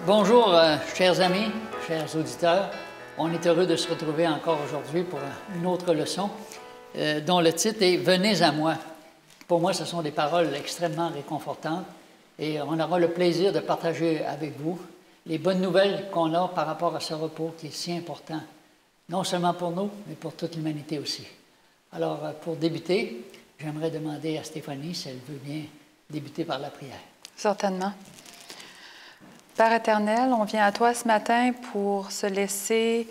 Bonjour, chers amis, chers auditeurs. On est heureux de se retrouver encore aujourd'hui pour une autre leçon dont le titre est « Venez à moi ». Pour moi, ce sont des paroles extrêmement réconfortantes et on aura le plaisir de partager avec vous les bonnes nouvelles qu'on a par rapport à ce repos qui est si important, non seulement pour nous, mais pour toute l'humanité aussi. Alors, pour débuter, j'aimerais demander à Stéphanie si elle veut bien débuter par la prière. Certainement. Père éternel, on vient à toi ce matin pour se laisser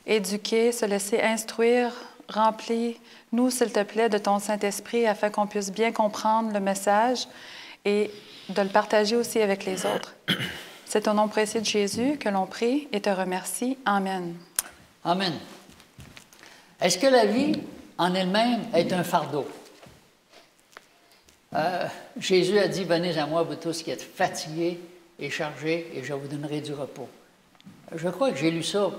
éduquer, se laisser instruire. Remplis-nous, s'il te plaît, de ton Saint-Esprit afin qu'on puisse bien comprendre le message et de le partager aussi avec les autres. C'est au nom précieux de Jésus que l'on prie et te remercie. Amen. Amen. Est-ce que la vie en elle-même est un fardeau? Jésus a dit, « Venez à moi, vous tous qui êtes fatigués et chargés, et je vous donnerai du repos. » Je crois que j'ai lu ça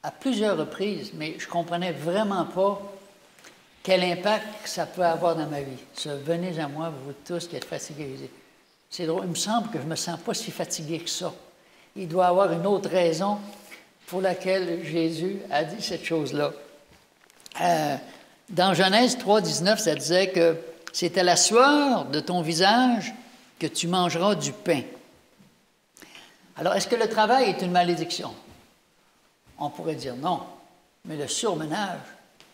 à plusieurs reprises, mais je ne comprenais vraiment pas quel impact ça peut avoir dans ma vie. Ce « Venez à moi, vous tous qui êtes fatigués ». C'est drôle, il me semble que je ne me sens pas si fatigué que ça. Il doit y avoir une autre raison pour laquelle Jésus a dit cette chose-là. Dans Genèse 3,19, ça disait que c'est à la sueur de ton visage que tu mangeras du pain. Alors, est-ce que le travail est une malédiction? On pourrait dire non, mais le surmenage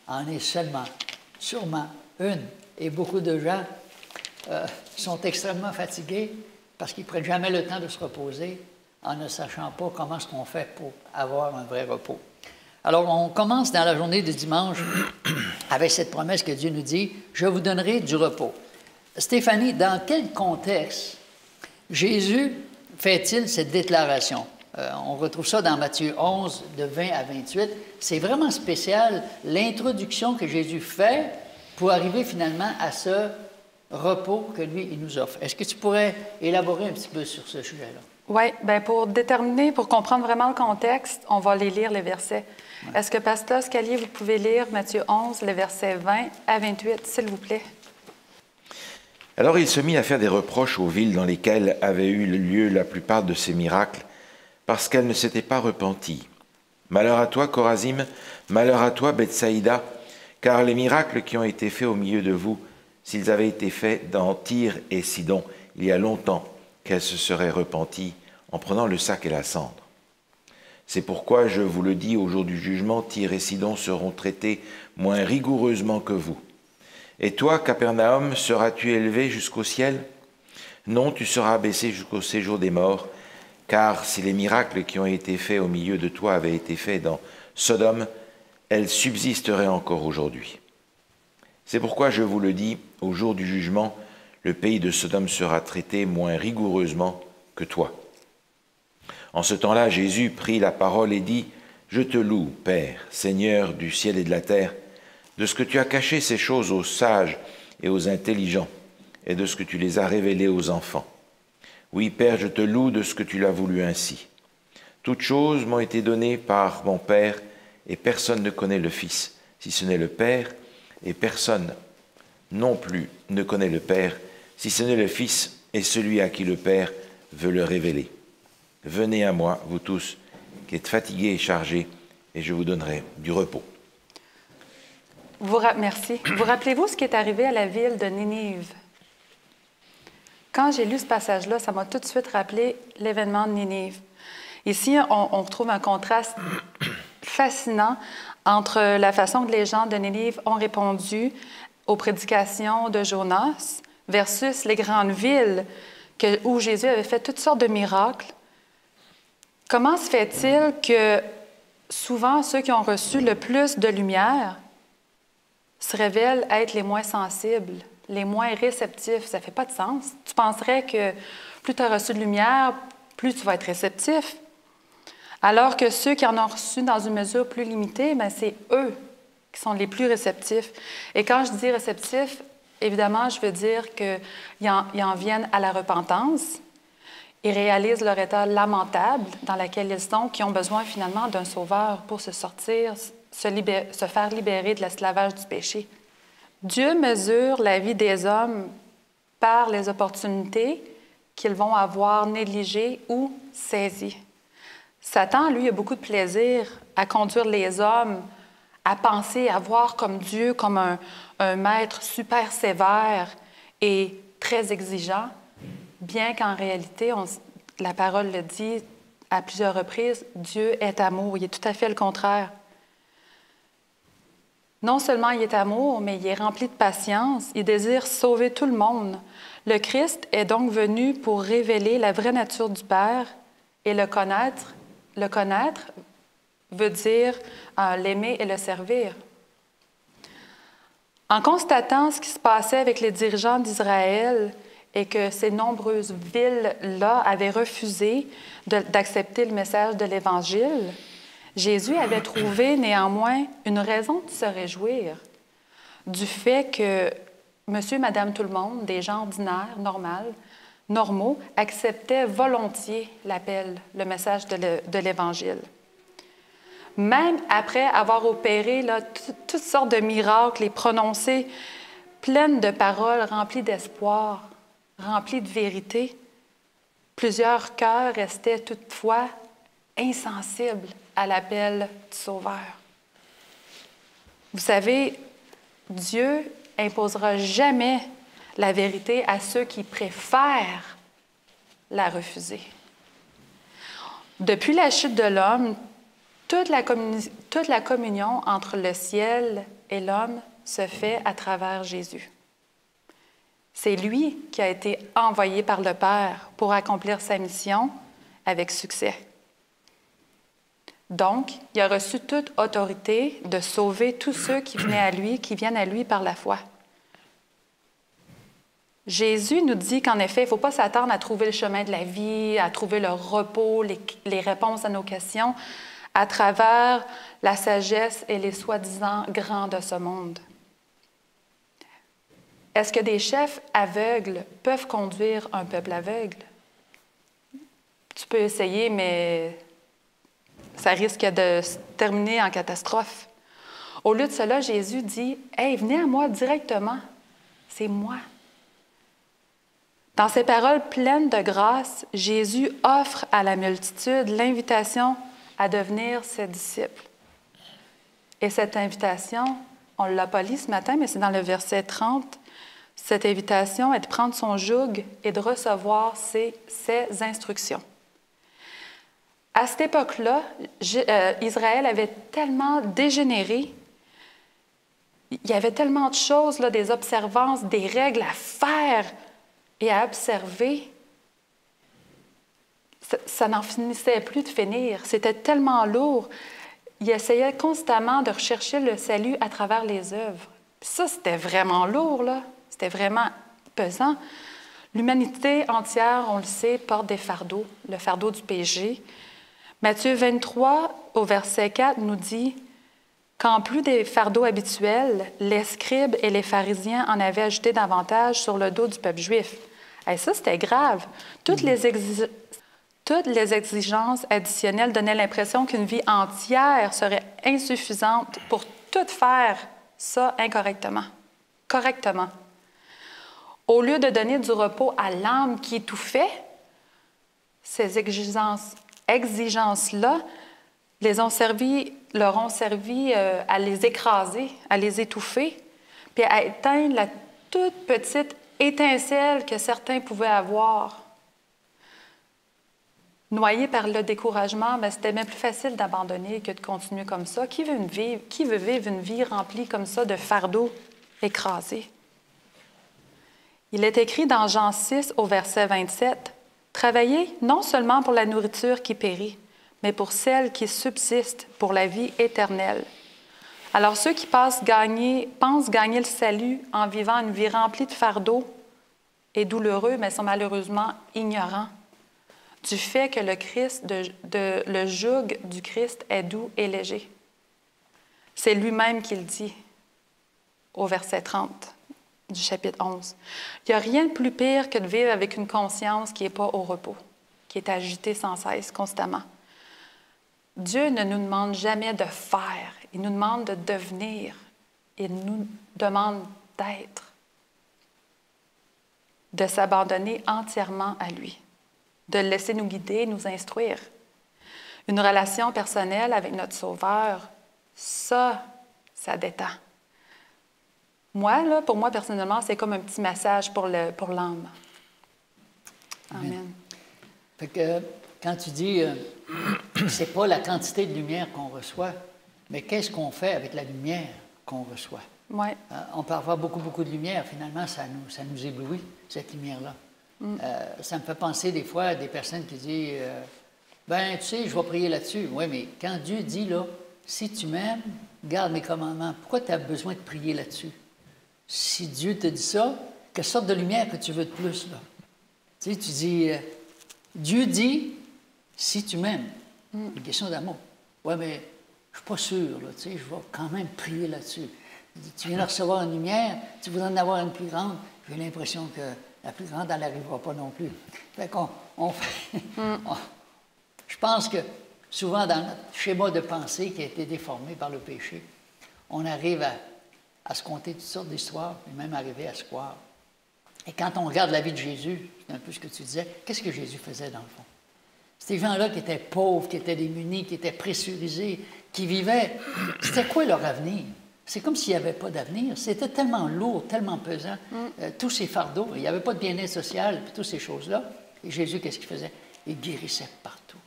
en est sûrement une. Et beaucoup de gens sont extrêmement fatigués parce qu'ils ne prennent jamais le temps de se reposer en ne sachant pas comment est-ce qu'on fait pour avoir un vrai repos. Alors, on commence dans la journée de dimanche avec cette promesse que Dieu nous dit, « Je vous donnerai du repos ». Stéphanie, dans quel contexte Jésus fait-il cette déclaration? On retrouve ça dans Matthieu 11, de 20 à 28. C'est vraiment spécial, l'introduction que Jésus fait pour arriver finalement à ce repos que lui, il nous offre. Est-ce que tu pourrais élaborer un petit peu sur ce sujet-là? Oui, bien pour comprendre vraiment le contexte, on va les lire, les versets. Ouais. Est-ce que, Pasteur Scalier, vous pouvez lire Matthieu 11, les versets 20 à 28, s'il vous plaît? Alors il se mit à faire des reproches aux villes dans lesquelles avaient eu lieu la plupart de ces miracles, parce qu'elles ne s'étaient pas repenties. Malheur à toi, Chorazim, malheur à toi, Bethsaïda, car les miracles qui ont été faits au milieu de vous, s'ils avaient été faits dans Tyr et Sidon, il y a longtemps qu'elles se seraient repenties en prenant le sac et la cendre. C'est pourquoi je vous le dis, au jour du jugement, Tyr et Sidon seront traités moins rigoureusement que vous. Et toi, Capernaum, seras-tu élevé jusqu'au ciel? Non, tu seras abaissé jusqu'au séjour des morts, car si les miracles qui ont été faits au milieu de toi avaient été faits dans Sodome, elles subsisteraient encore aujourd'hui. C'est pourquoi je vous le dis, au jour du jugement, le pays de Sodome sera traité moins rigoureusement que toi. En ce temps-là, Jésus prit la parole et dit, « Je te loue, Père, Seigneur du ciel et de la terre, de ce que tu as caché ces choses aux sages et aux intelligents, et de ce que tu les as révélées aux enfants. Oui, Père, je te loue de ce que tu l'as voulu ainsi. Toutes choses m'ont été données par mon Père, et personne ne connaît le Fils, si ce n'est le Père, et personne non plus ne connaît le Père, si ce n'est le Fils et celui à qui le Père veut le révéler. Venez à moi, vous tous, qui êtes fatigués et chargés, et je vous donnerai du repos. » Merci. Vous rappelez-vous ce qui est arrivé à la ville de Ninive? Quand j'ai lu ce passage-là, ça m'a tout de suite rappelé l'événement de Ninive. Ici, on retrouve un contraste fascinant entre la façon que les gens de Ninive ont répondu aux prédications de Jonas versus les grandes villes où Jésus avait fait toutes sortes de miracles. Comment se fait-il que souvent ceux qui ont reçu le plus de lumière se révèlent être les moins sensibles, les moins réceptifs? Ça ne fait pas de sens. Tu penserais que plus tu as reçu de lumière, plus tu vas être réceptif. Alors que ceux qui en ont reçu dans une mesure plus limitée, bien, c'est eux qui sont les plus réceptifs. Et quand je dis réceptifs, évidemment, je veux dire qu'ils en viennent à la repentance, ils réalisent leur état lamentable dans lequel ils sont, qui ont besoin finalement d'un sauveur pour se sortir, se faire libérer de l'esclavage du péché. Dieu mesure la vie des hommes par les opportunités qu'ils vont avoir négligé ou saisi. Satan, lui, a beaucoup de plaisir à conduire les hommes à penser, à voir comme Dieu, comme un maître super sévère et très exigeant, bien qu'en réalité, la parole le dit à plusieurs reprises, Dieu est amour. Il est tout à fait le contraire. Non seulement il est amour, mais il est rempli de patience. Il désire sauver tout le monde. Le Christ est donc venu pour révéler la vraie nature du Père et le connaître. Le connaître veut dire l'aimer et le servir. En constatant ce qui se passait avec les dirigeants d'Israël et que ces nombreuses villes-là avaient refusé d'accepter le message de l'Évangile, Jésus avait trouvé néanmoins une raison de se réjouir du fait que monsieur, madame, tout le monde, des gens ordinaires, normaux, acceptaient volontiers l'appel, le message de l'Évangile. Même après avoir opéré là, toutes sortes de miracles et prononcé pleines de paroles remplies d'espoir, remplies de vérité, plusieurs cœurs restaient toutefois insensibles à l'appel du Sauveur. Vous savez, Dieu imposera jamais la vérité à ceux qui préfèrent la refuser. Depuis la chute de l'homme, toute la communion entre le ciel et l'homme se fait à travers Jésus. C'est lui qui a été envoyé par le Père pour accomplir sa mission avec succès. Donc, il a reçu toute autorité de sauver tous ceux qui viennent à lui par la foi. Jésus nous dit qu'en effet, il ne faut pas s'attendre à trouver le chemin de la vie, à trouver le repos, les réponses à nos questions à travers la sagesse et les soi-disant grands de ce monde. Est-ce que des chefs aveugles peuvent conduire un peuple aveugle? Tu peux essayer, mais ça risque de se terminer en catastrophe. Au lieu de cela, Jésus dit « Hey, venez à moi directement, c'est moi. » Dans ces paroles pleines de grâce, Jésus offre à la multitude l'invitation à devenir ses disciples. Et cette invitation, on ne l'a pas lu ce matin, mais c'est dans le verset 30, cette invitation est de prendre son joug et de recevoir ses instructions. À cette époque-là, Israël avait tellement dégénéré, il y avait tellement de choses, là, des observances, des règles à faire et à observer. Ça n'en finissait plus de finir. C'était tellement lourd. Il essayait constamment de rechercher le salut à travers les œuvres. Puis ça, c'était vraiment lourd, là. C'était vraiment pesant. L'humanité entière, on le sait, porte des fardeaux, le fardeau du péché. Matthieu 23, au verset 4, nous dit qu'en plus des fardeaux habituels, les scribes et les pharisiens en avaient ajouté davantage sur le dos du peuple juif. Et ça, c'était grave. Toutes les exigences additionnelles donnaient l'impression qu'une vie entière serait insuffisante pour tout faire ça incorrectement, correctement. Au lieu de donner du repos à l'âme qui étouffait, ces exigences-là leur ont servi à les écraser, à les étouffer, puis à éteindre la toute petite étincelle que certains pouvaient avoir. Noyés par le découragement, mais c'était bien plus facile d'abandonner que de continuer comme ça. Qui veut vivre une vie remplie comme ça de fardeaux écrasés? Il est écrit dans Jean 6 au verset 27, « Travaillez non seulement pour la nourriture qui périt, mais pour celle qui subsiste pour la vie éternelle. » Alors ceux qui pensent gagner le salut en vivant une vie remplie de fardeaux et douloureux, mais sont malheureusement ignorants du fait que le joug du Christ est doux et léger. C'est lui-même qui le dit au verset 30 du chapitre 11. Il n'y a rien de plus pire que de vivre avec une conscience qui n'est pas au repos, qui est agitée sans cesse, constamment. Dieu ne nous demande jamais de faire, il nous demande de devenir, il nous demande d'être. de s'abandonner entièrement à lui, de le laisser nous guider, nous instruire. Une relation personnelle avec notre Sauveur, ça détend. Moi, là, pour moi, personnellement, c'est comme un petit massage pour l'âme. Amen. Fait que quand tu dis, c'est pas la quantité de lumière qu'on reçoit, mais qu'est-ce qu'on fait avec la lumière qu'on reçoit? Ouais. On peut avoir beaucoup, beaucoup de lumière. Finalement, ça nous éblouit, cette lumière-là. Ça me fait penser des fois à des personnes qui disent, ben, tu sais, je vais prier là-dessus. Oui, mais quand Dieu dit, là, si tu m'aimes, garde mes commandements, pourquoi tu as besoin de prier là-dessus? Si Dieu te dit ça, quelle sorte de lumière que tu veux de plus, là? Tu sais, tu dis, Dieu dit, si tu m'aimes, une question d'amour. Oui, mais je ne suis pas sûr, là, tu sais, je vais quand même prier là-dessus. Tu viens de recevoir une lumière, tu voudrais en avoir une plus grande, j'ai l'impression que la plus grande, elle n'arrivera pas non plus. Fait qu'on je pense que souvent, dans notre schéma de pensée qui a été déformé par le péché, on arrive à se conter toutes sortes d'histoires, et même arriver à se croire. Et quand on regarde la vie de Jésus, c'est un peu ce que tu disais, qu'est-ce que Jésus faisait dans le fond? Ces gens-là qui étaient pauvres, qui étaient démunis, qui étaient pressurisés, qui vivaient, c'était quoi leur avenir? C'est comme s'il n'y avait pas d'avenir. C'était tellement lourd, tellement pesant, tous ces fardeaux. Il n'y avait pas de bien-être social, puis toutes ces choses-là. Et Jésus, qu'est-ce qu'il faisait? Il guérissait partout.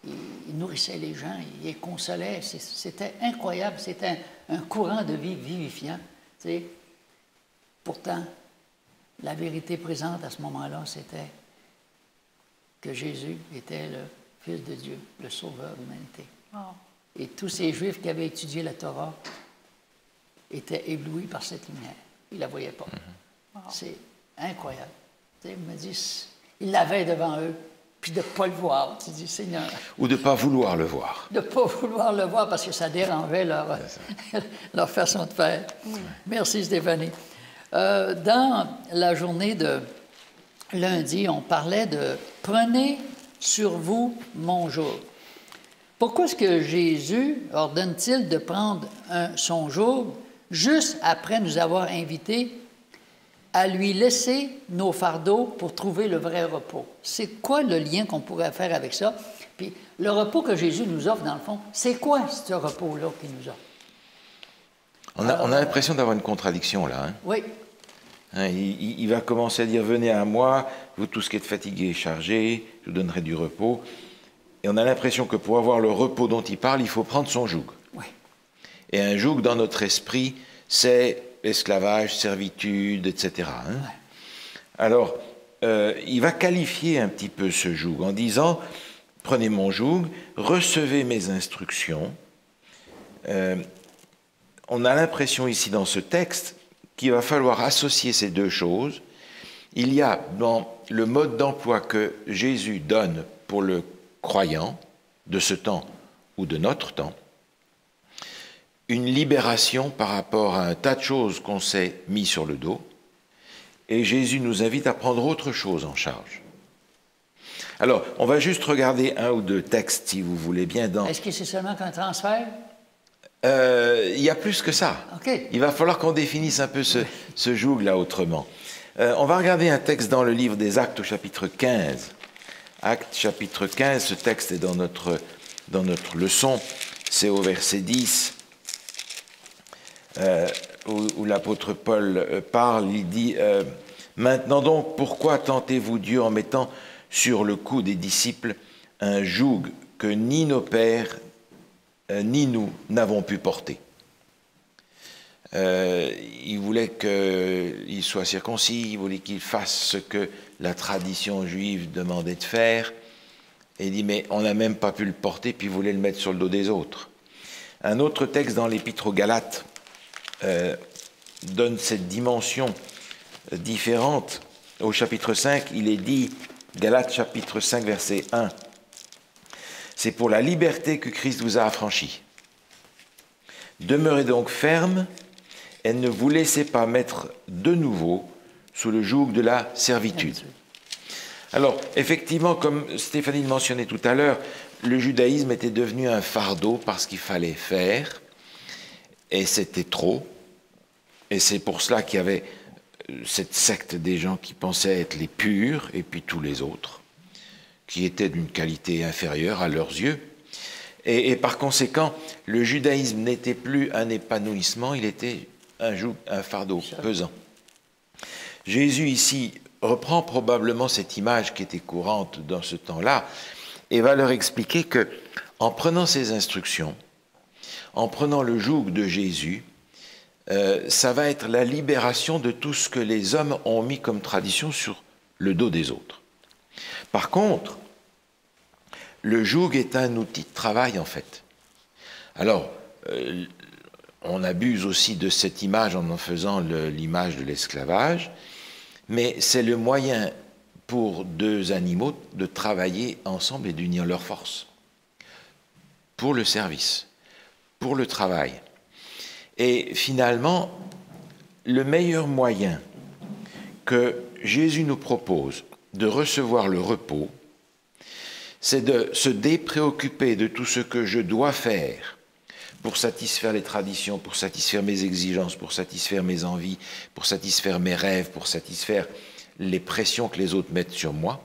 Il nourrissait les gens, il les consolait. C'était incroyable. C'était un courant de vie vivifiant. Tu sais. Pourtant, la vérité présente à ce moment-là, c'était que Jésus était le Fils de Dieu, le Sauveur de l'humanité. Oh. Et tous ces Juifs qui avaient étudié la Torah étaient éblouis par cette lumière. Ils ne la voyaient pas. Wow. C'est incroyable. Tu sais, il me dit, ils l'avaient devant eux, puis de ne pas le voir. Tu dis, Seigneur. Ou de ne pas vouloir le voir. De ne pas vouloir le voir parce que ça dérangeait leur façon de faire. Merci, Stéphanie. Dans la journée de lundi, on parlait de « Prenez sur vous mon joug ». Pourquoi est-ce que Jésus ordonne-t-il de prendre son joug juste après nous avoir invités à lui laisser nos fardeaux pour trouver le vrai repos? C'est quoi le lien qu'on pourrait faire avec ça? Puis le repos que Jésus nous offre, dans le fond, c'est quoi ce repos-là qu'il nous offre? On a l'impression d'avoir une contradiction là. Hein? Oui. Hein, il va commencer à dire « Venez à moi, vous tous qui êtes fatigués et chargés, je vous donnerai du repos ». Et on a l'impression que pour avoir le repos dont il parle, il faut prendre son joug. Oui. Et un joug, dans notre esprit, c'est esclavage, servitude, etc. Hein? Ouais. Alors, il va qualifier un petit peu ce joug en disant « Prenez mon joug, recevez mes instructions ». On a l'impression ici dans ce texte qu'il va falloir associer ces deux choses. Il y a dans le mode d'emploi que Jésus donne pour le croyant de ce temps ou de notre temps, une libération par rapport à un tas de choses qu'on s'est mis sur le dos, et Jésus nous invite à prendre autre chose en charge. Alors, on va juste regarder un ou deux textes, si vous voulez bien. Est-ce que c'est seulement qu'un transfert? Il y a plus que ça. Okay. Il va falloir qu'on définisse un peu ce joug-là autrement. On va regarder un texte dans le livre des Actes au chapitre 15. Actes chapitre 15, ce texte est dans notre leçon, c'est au verset 10, où l'apôtre Paul parle, il dit « Maintenant donc, pourquoi tentez-vous Dieu en mettant sur le cou des disciples un joug que ni nos pères ni nous n'avons pu porter ?» Il voulait qu'il soit circoncis, il voulait qu'il fasse ce que la tradition juive demandait de faire. Et il dit, mais on n'a même pas pu le porter, puis il voulait le mettre sur le dos des autres. Un autre texte dans l'Épître aux Galates donne cette dimension différente. Au chapitre 5, il est dit, Galates chapitre 5, verset 1, « C'est pour la liberté que Christ vous a affranchis. Demeurez donc fermes, et ne vous laissez pas mettre de nouveau sous le joug de la servitude. » Alors, effectivement, comme Stéphanie le mentionnait tout à l'heure, le judaïsme était devenu un fardeau parce qu'il fallait faire, et c'était trop. Et c'est pour cela qu'il y avait cette secte des gens qui pensaient être les purs, et puis tous les autres, qui étaient d'une qualité inférieure à leurs yeux. Et par conséquent, le judaïsme n'était plus un épanouissement, il était un fardeau pesant. Jésus ici reprend probablement cette image qui était courante dans ce temps-là et va leur expliquer que, en prenant ces instructions, en prenant le joug de Jésus, ça va être la libération de tout ce que les hommes ont mis comme tradition sur le dos des autres. Par contre, le joug est un outil de travail, en fait. Alors, on abuse aussi de cette image en faisant l'image de l'esclavage, mais c'est le moyen pour deux animaux de travailler ensemble et d'unir leurs forces pour le service, pour le travail. Et finalement, le meilleur moyen que Jésus nous propose de recevoir le repos, c'est de se dépréoccuper de tout ce que je dois faire pour satisfaire les traditions, pour satisfaire mes exigences, pour satisfaire mes envies, pour satisfaire mes rêves, pour satisfaire les pressions que les autres mettent sur moi,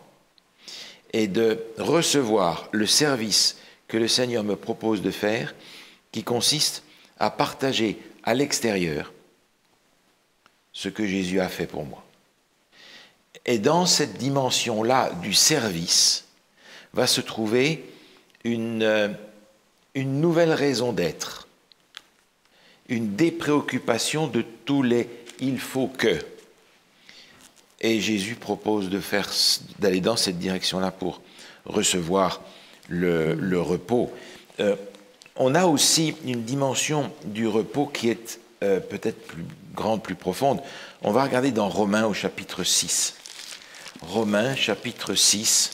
et de recevoir le service que le Seigneur me propose de faire, qui consiste à partager à l'extérieur ce que Jésus a fait pour moi. Et dans cette dimension-là du service, va se trouver une nouvelle raison d'être, une dépréoccupation de tous les « il faut que ». Et Jésus propose d'aller dans cette direction-là pour recevoir le repos. On a aussi une dimension du repos qui est peut-être plus grande, plus profonde. On va regarder dans Romains au chapitre 6. Romains, chapitre 6.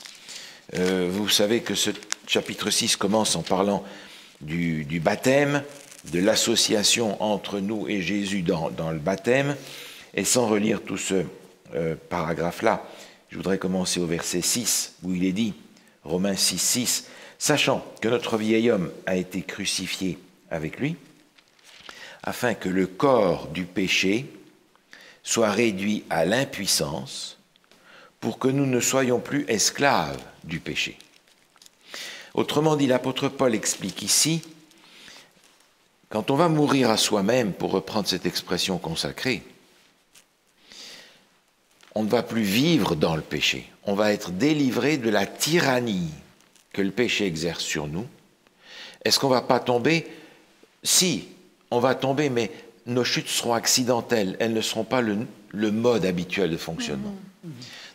Vous savez que ce chapitre 6 commence en parlant du baptême, de l'association entre nous et Jésus dans le baptême. Et sans relire tout ce paragraphe-là, je voudrais commencer au verset 6, où il est dit, Romains 6, 6, « Sachant que notre vieil homme a été crucifié avec lui, afin que le corps du péché soit réduit à l'impuissance, pour que nous ne soyons plus esclaves du péché. » Autrement dit, l'apôtre Paul explique ici, quand on va mourir à soi-même, pour reprendre cette expression consacrée, on ne va plus vivre dans le péché. On va être délivré de la tyrannie que le péché exerce sur nous. Est-ce qu'on ne va pas tomber? Si, on va tomber, mais nos chutes seront accidentelles. Elles ne seront pas le mode habituel de fonctionnement.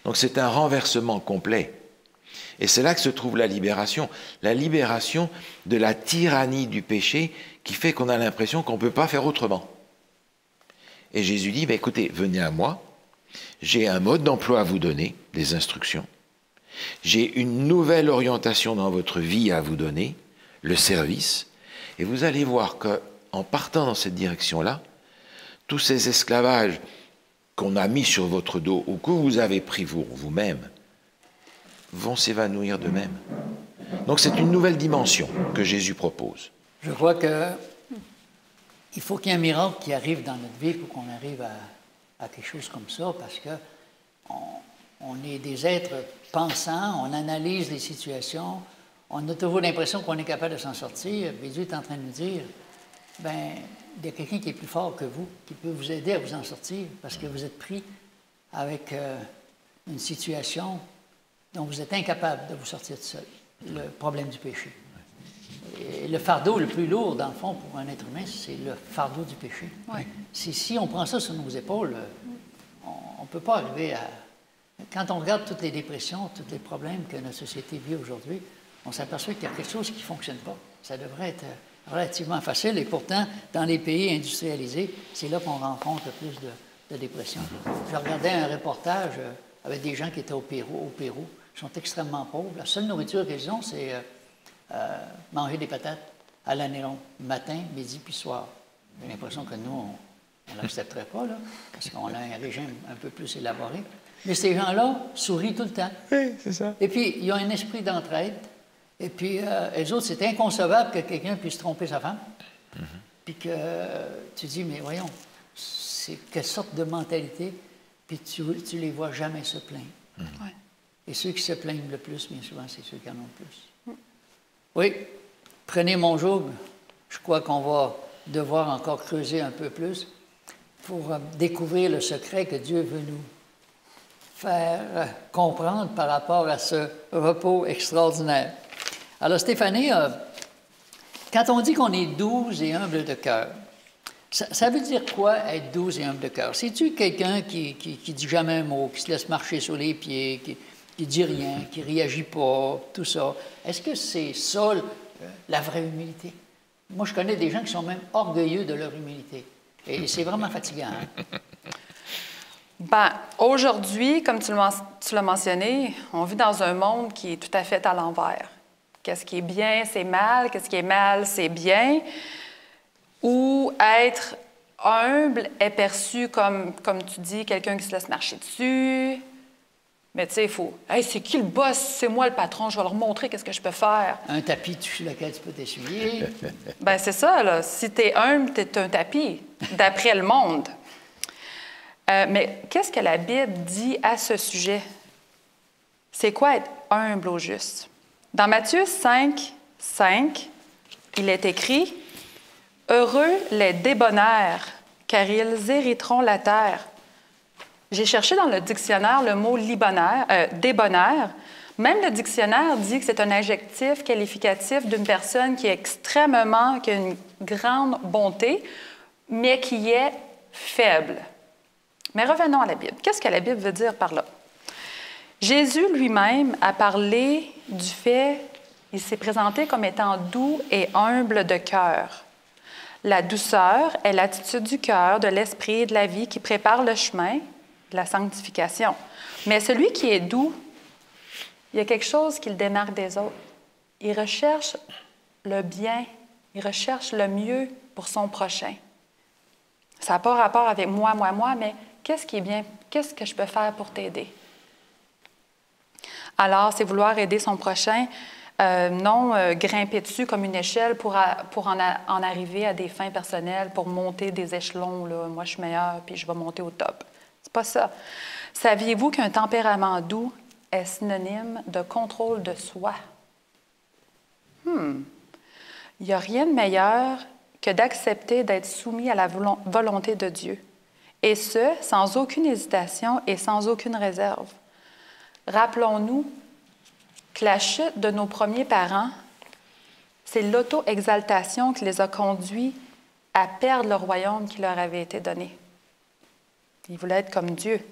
Donc c'est un renversement complet. Et c'est là que se trouve la libération de la tyrannie du péché qui fait qu'on a l'impression qu'on ne peut pas faire autrement. Et Jésus dit, écoutez, venez à moi, j'ai un mode d'emploi à vous donner, des instructions, j'ai une nouvelle orientation dans votre vie à vous donner, le service, et vous allez voir qu'en partant dans cette direction-là, tous ces esclavages qu'on a mis sur votre dos ou que vous avez pris vous-même vont s'évanouir d'eux-mêmes. Donc c'est une nouvelle dimension que Jésus propose. Je crois qu'il faut qu'il y ait un miracle qui arrive dans notre vie pour qu'on arrive à quelque chose comme ça, parce que on est des êtres pensants, on analyse les situations, on a toujours l'impression qu'on est capable de s'en sortir. Mais Dieu est en train de nous dire, il y a quelqu'un qui est plus fort que vous, qui peut vous aider à vous en sortir, parce que vous êtes pris avec une situation dont vous êtes incapable de vous sortir de seul, le problème du péché. Et le fardeau le plus lourd, dans le fond, pour un être humain, c'est le fardeau du péché. Oui. Si on prend ça sur nos épaules, on ne peut pas arriver à... Quand on regarde toutes les dépressions, tous les problèmes que notre société vit aujourd'hui, on s'aperçoit qu'il y a quelque chose qui ne fonctionne pas. Ça devrait être relativement facile, et pourtant, dans les pays industrialisés, c'est là qu'on rencontre le plus de dépression. Je regardais un reportage avec des gens qui étaient au Pérou. Ils sont extrêmement pauvres. La seule nourriture qu'ils ont, c'est manger des patates à l'année longue, matin, midi, puis soir. J'ai l'impression que nous, on ne l'accepterait pas, là, parce qu'on a un régime un peu plus élaboré. Mais ces gens-là sourient tout le temps. Oui, c'est ça. Et puis, ils ont un esprit d'entraide. Et puis, eux autres, c'est inconcevable que quelqu'un puisse tromper sa femme. Puis que tu dis, mais voyons, c'est quelle sorte de mentalité puis tu les vois jamais se plaindre. Ouais. Et ceux qui se plaignent le plus, bien souvent, c'est ceux qui en ont le plus. Oui, prenez mon joug. Je crois qu'on va devoir encore creuser un peu plus pour découvrir le secret que Dieu veut nous faire comprendre par rapport à ce repos extraordinaire. Alors, Stéphanie, quand on dit qu'on est doux et humble de cœur, ça veut dire quoi, être doux et humble de cœur? C'est-tu quelqu'un qui dit jamais un mot, qui se laisse marcher sur les pieds, qui dit rien, qui réagit pas, tout ça? Est-ce que c'est ça, la vraie humilité? Moi, je connais des gens qui sont même orgueilleux de leur humilité. Et c'est vraiment fatigant. Hein? Ben, aujourd'hui, comme tu l'as mentionné, on vit dans un monde qui est tout à fait à l'envers. Qu'est-ce qui est bien, c'est mal. Qu'est-ce qui est mal, c'est bien. Ou être humble est perçu comme tu dis, quelqu'un qui se laisse marcher dessus. Mais tu sais, il faut... Hey, c'est qui le boss? C'est moi le patron, je vais leur montrer qu'est-ce que je peux faire. Un tapis sur lequel tu peux t'essuyer. Ben c'est ça, là. Si t'es humble, t'es un tapis, d'après le monde. Mais qu'est-ce que la Bible dit à ce sujet? C'est quoi être humble au juste? Dans Matthieu 5, il est écrit « Heureux les débonnaires, car ils hériteront la terre. » J'ai cherché dans le dictionnaire le mot débonnaire. Même le dictionnaire dit que c'est un adjectif qualificatif d'une personne qui a une grande bonté, mais qui est faible. Mais revenons à la Bible. Qu'est-ce que la Bible veut dire par là? Jésus lui-même a parlé du fait, il s'est présenté comme étant doux et humble de cœur. La douceur est l'attitude du cœur, de l'esprit et de la vie qui prépare le chemin de la sanctification. Mais celui qui est doux, il y a quelque chose qui le démarque des autres. Il recherche le bien, il recherche le mieux pour son prochain. Ça n'a pas rapport avec moi, mais qu'est-ce qui est bien? Qu'est-ce que je peux faire pour t'aider? Alors, c'est vouloir aider son prochain, non grimper dessus comme une échelle pour en arriver à des fins personnelles, pour monter des échelons. Là. Moi, je suis meilleure, puis je vais monter au top. C'est pas ça. Saviez-vous qu'un tempérament doux est synonyme de contrôle de soi? Il n'y a rien de meilleur que d'accepter d'être soumis à la volonté de Dieu. Et ce, sans aucune hésitation et sans aucune réserve. Rappelons-nous que la chute de nos premiers parents, c'est l'auto-exaltation qui les a conduits à perdre le royaume qui leur avait été donné. Ils voulaient être comme Dieu.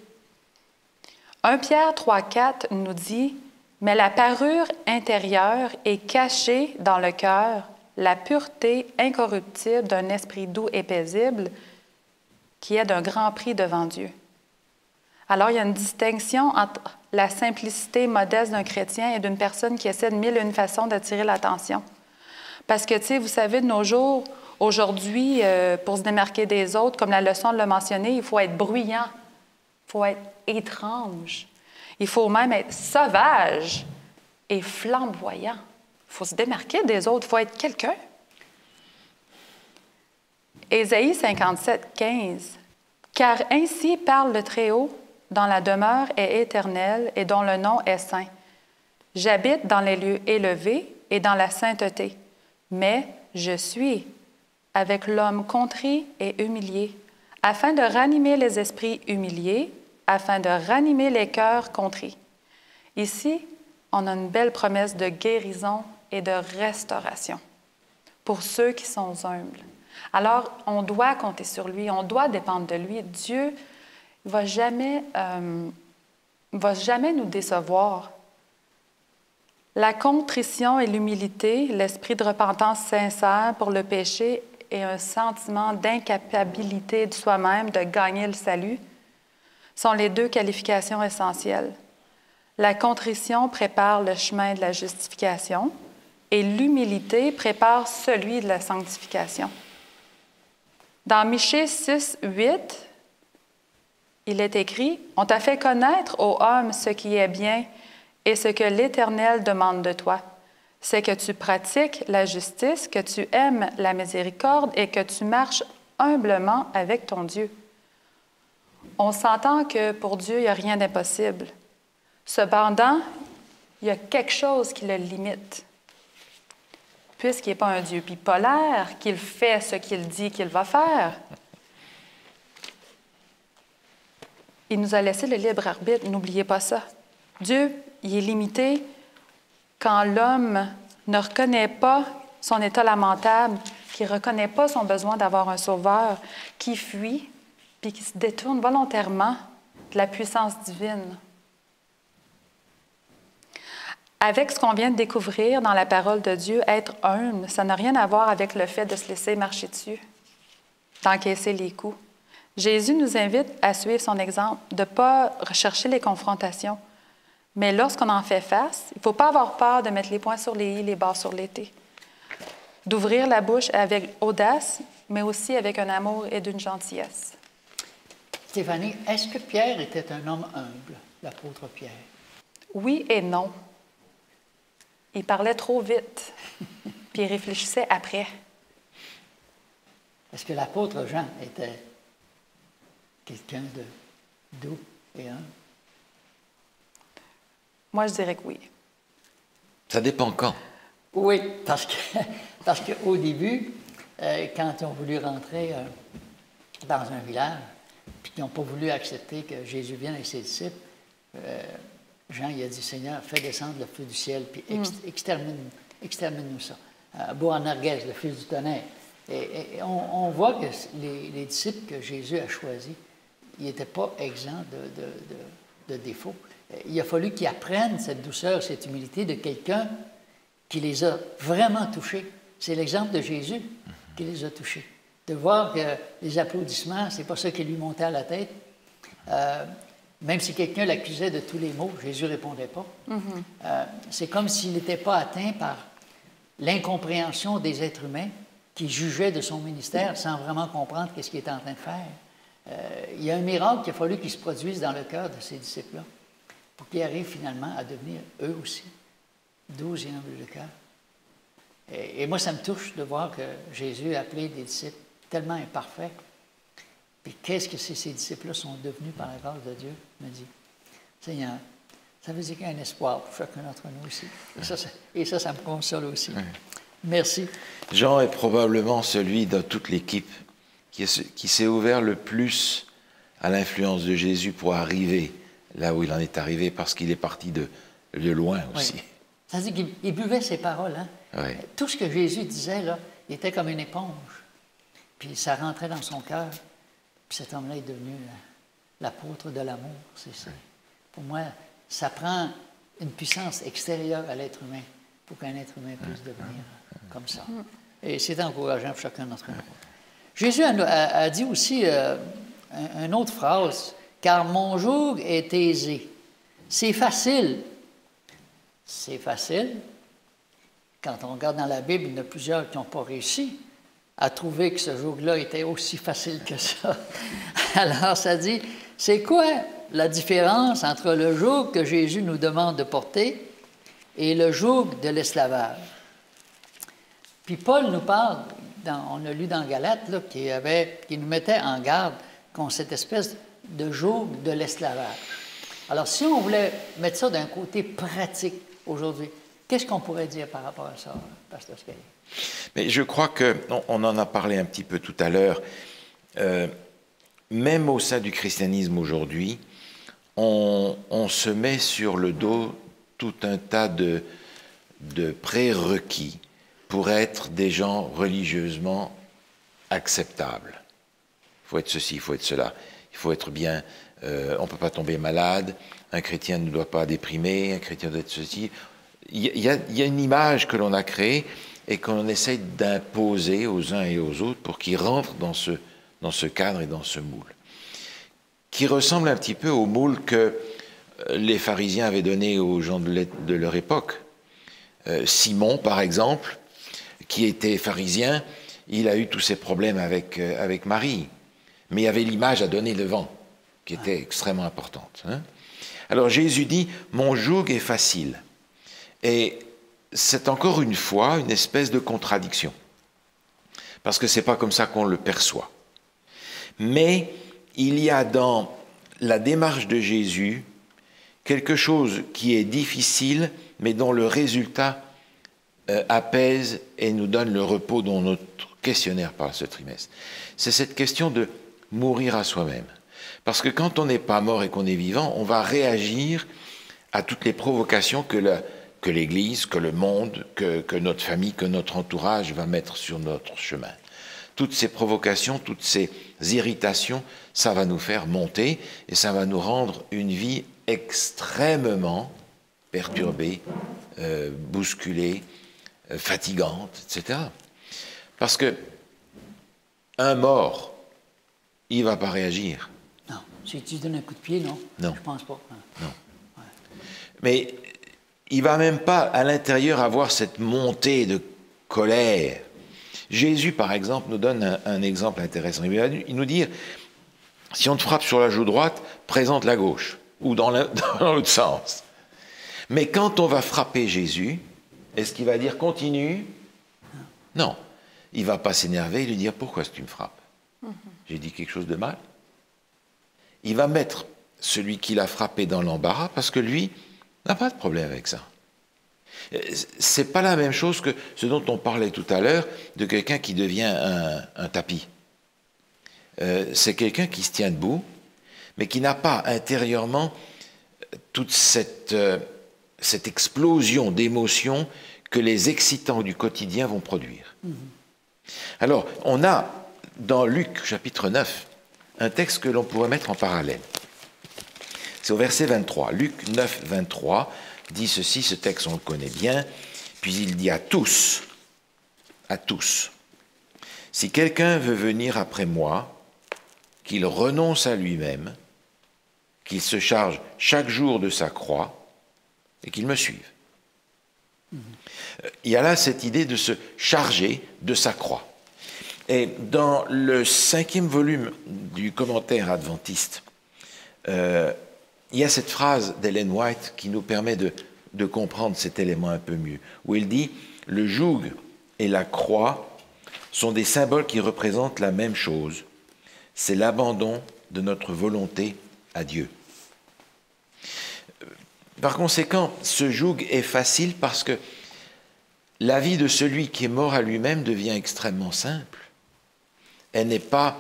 1 Pierre 3,4 nous dit « Mais la parure intérieure est cachée dans le cœur, la pureté incorruptible d'un esprit doux et paisible, qui est d'un grand prix devant Dieu. » Alors, il y a une distinction entre la simplicité modeste d'un chrétien et d'une personne qui essaie de mille et une façons d'attirer l'attention. Parce que, tu sais, vous savez, de nos jours, aujourd'hui, pour se démarquer des autres, comme la leçon l'a mentionné, il faut être bruyant, il faut être étrange, il faut même être sauvage et flamboyant. Il faut se démarquer des autres, il faut être quelqu'un. Ésaïe 57, 15. « Car ainsi parle le Très-Haut, dont la demeure est éternelle et dont le nom est saint. J'habite dans les lieux élevés et dans la sainteté, mais je suis avec l'homme contrit et humilié, afin de ranimer les esprits humiliés, afin de ranimer les cœurs contrits. » Ici, on a une belle promesse de guérison et de restauration pour ceux qui sont humbles. Alors, on doit compter sur lui, on doit dépendre de lui. Dieu ne va jamais nous décevoir. La contrition et l'humilité, l'esprit de repentance sincère pour le péché et un sentiment d'incapacité de soi-même de gagner le salut sont les deux qualifications essentielles. La contrition prépare le chemin de la justification et l'humilité prépare celui de la sanctification. Dans Michée 6, 8, il est écrit « On t'a fait connaître, ô homme, ce qui est bien et ce que l'Éternel demande de toi. C'est que tu pratiques la justice, que tu aimes la miséricorde et que tu marches humblement avec ton Dieu. » On s'entend que pour Dieu, il n'y a rien d'impossible. Cependant, il y a quelque chose qui le limite. Puisqu'il n'est pas un Dieu bipolaire, qu'il fait ce qu'il dit qu'il va faire, il nous a laissé le libre arbitre. N'oubliez pas ça. Dieu, il est limité quand l'homme ne reconnaît pas son état lamentable, qui ne reconnaît pas son besoin d'avoir un sauveur, qui fuit, puis qui se détourne volontairement de la puissance divine. Avec ce qu'on vient de découvrir dans la parole de Dieu, être humble, ça n'a rien à voir avec le fait de se laisser marcher dessus, d'encaisser les coups. Jésus nous invite à suivre son exemple, de ne pas rechercher les confrontations. Mais lorsqu'on en fait face, il ne faut pas avoir peur de mettre les points sur les i, les barres sur les t. D'ouvrir la bouche avec audace, mais aussi avec un amour et d'une gentillesse. Stéphanie, est-ce que Pierre était un homme humble, l'apôtre Pierre? Oui et non. Il parlait trop vite, puis il réfléchissait après. Est-ce que l'apôtre Jean était quelqu'un de doux et humble? Moi, je dirais que oui. Ça dépend quand. Oui, parce qu'au début, quand ils ont voulu rentrer dans un village, puis qu'ils n'ont pas voulu accepter que Jésus vienne avec ses disciples, Jean il a dit, Seigneur, fais descendre le feu du ciel, puis extermine-nous ça. Boanerges, le fils du tonnerre. Et on voit que les disciples que Jésus a choisis, ils n'étaient pas exempts de défauts. Il a fallu qu'ils apprennent cette douceur, cette humilité de quelqu'un qui les a vraiment touchés. C'est l'exemple de Jésus qui les a touchés. De voir que les applaudissements, ce n'est pas ça qui lui montait à la tête. Même si quelqu'un l'accusait de tous les maux, Jésus ne répondait pas. C'est comme s'il n'était pas atteint par l'incompréhension des êtres humains qui jugeaient de son ministère sans vraiment comprendre ce qu'il était en train de faire. Il y a un miracle qu'il a fallu qu'il se produise dans le cœur de ces disciples-là pour qu'ils arrivent finalement à devenir eux aussi doux et humbles de cœur. Et moi, ça me touche de voir que Jésus a appelé des disciples tellement imparfaits. Puis qu'est-ce que ces disciples-là sont devenus par la grâce de Dieu, me dit. Seigneur, ça veut dire qu'il y a un espoir pour chacun d'entre nous aussi. Et ça me console aussi. Oui. Merci. Jean est probablement celui dans toute l'équipe qui s'est ouvert le plus à l'influence de Jésus pour arriver là où il en est arrivé, parce qu'il est parti de loin aussi. Oui. Ça veut dire qu'il buvait ses paroles. Hein? Oui. Tout ce que Jésus disait, là, il était comme une éponge. Puis ça rentrait dans son cœur. Puis cet homme-là est devenu l'apôtre de l'amour. Pour moi, ça prend une puissance extérieure à l'être humain pour qu'un être humain puisse devenir comme ça. Et c'est encourageant pour chacun d'entre nous. Jésus a dit aussi une autre phrase, « Car mon joug est aisé. » C'est facile. C'est facile. Quand on regarde dans la Bible, il y en a plusieurs qui n'ont pas réussi à trouver que ce joug-là était aussi facile que ça. Alors, ça dit, c'est quoi la différence entre le joug que Jésus nous demande de porter et le joug de l'esclavage? Puis Paul nous parle, on a lu dans Galates, là, qui nous mettait en garde contre cette espèce de joug de l'esclavage. Alors, si on voulait mettre ça d'un côté pratique aujourd'hui, qu'est-ce qu'on pourrait dire par rapport à ça, Pasteur Scaillé? Mais je crois qu'on en a parlé un petit peu tout à l'heure. Même au sein du christianisme aujourd'hui, on se met sur le dos tout un tas de prérequis pour être des gens religieusement acceptables. Il faut être ceci, il faut être cela, il faut être bien, on ne peut pas tomber malade, un chrétien ne doit pas déprimer, un chrétien doit être ceci. Il y a une image que l'on a créée et qu'on essaie d'imposer aux uns et aux autres pour qu'ils rentrent dans ce cadre et dans ce moule, qui ressemble un petit peu au moule que les pharisiens avaient donné aux gens de leur époque. Simon, par exemple, qui était pharisien, il a eu tous ces problèmes avec Marie, mais il y avait l'image à donner devant, qui était extrêmement importante. Hein? Alors Jésus dit, « Mon joug est facile ». Et c'est encore une fois une espèce de contradiction, parce que ce n'est pas comme ça qu'on le perçoit. Mais il y a dans la démarche de Jésus quelque chose qui est difficile, mais dont le résultat apaise et nous donne le repos dont notre questionnaire parle ce trimestre. C'est cette question de mourir à soi-même. Parce que quand on n'est pas mort et qu'on est vivant, on va réagir à toutes les provocations que l'Église, que le monde, que notre famille, que notre entourage va mettre sur notre chemin. Toutes ces provocations, toutes ces irritations, ça va nous faire monter et ça va nous rendre une vie extrêmement perturbée, bousculée, fatigante, etc. Parce que un mort, il ne va pas réagir. Non. Si tu donnes un coup de pied, non? Non. Je pense pas. Non. Ouais. Mais il ne va même pas à l'intérieur avoir cette montée de colère. Jésus, par exemple, nous donne un exemple intéressant. Il nous dit, si on te frappe sur la joue droite, présente la gauche, ou dans l'autre sens. Mais quand on va frapper Jésus, est-ce qu'il va dire continue? Non. Il ne va pas s'énerver et lui dire pourquoi est-ce que tu me frappes? J'ai dit quelque chose de mal? Il va mettre celui qui l'a frappé dans l'embarras parce que lui n'a pas de problème avec ça. C'est pas la même chose que ce dont on parlait tout à l'heure de quelqu'un qui devient un tapis. C'est quelqu'un qui se tient debout, mais qui n'a pas intérieurement toute cette explosion d'émotions que les excitants du quotidien vont produire. Alors, on a dans Luc chapitre 9 un texte que l'on pourrait mettre en parallèle. C'est au verset 23. Luc 9, 23 dit ceci, ce texte on le connaît bien, puis il dit à tous, si quelqu'un veut venir après moi, qu'il renonce à lui-même, qu'il se charge chaque jour de sa croix et qu'il me suive. Il y a là cette idée de se charger de sa croix. Et dans le 5e volume du commentaire adventiste, il y a cette phrase d'Ellen White qui nous permet de comprendre cet élément un peu mieux, où elle dit « Le joug et la croix sont des symboles qui représentent la même chose, c'est l'abandon de notre volonté à Dieu. » Par conséquent, ce joug est facile parce que la vie de celui qui est mort à lui-même devient extrêmement simple. Elle n'est pas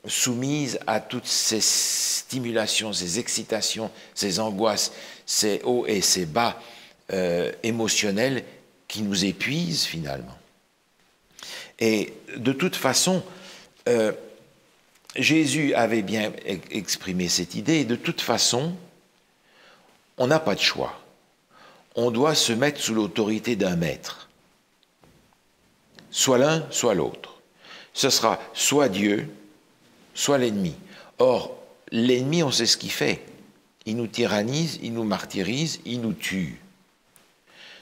soumise à toutes ces stimulations, ces excitations, ces angoisses, ces hauts et ces bas émotionnels qui nous épuisent finalement. Et de toute façon, Jésus avait bien exprimé cette idée, et de toute façon, on n'a pas de choix. On doit se mettre sous l'autorité d'un maître. Soit l'un, soit l'autre. Ce sera soit Dieu, soit l'ennemi. Or, l'ennemi, on sait ce qu'il fait. Il nous tyrannise, il nous martyrise, il nous tue.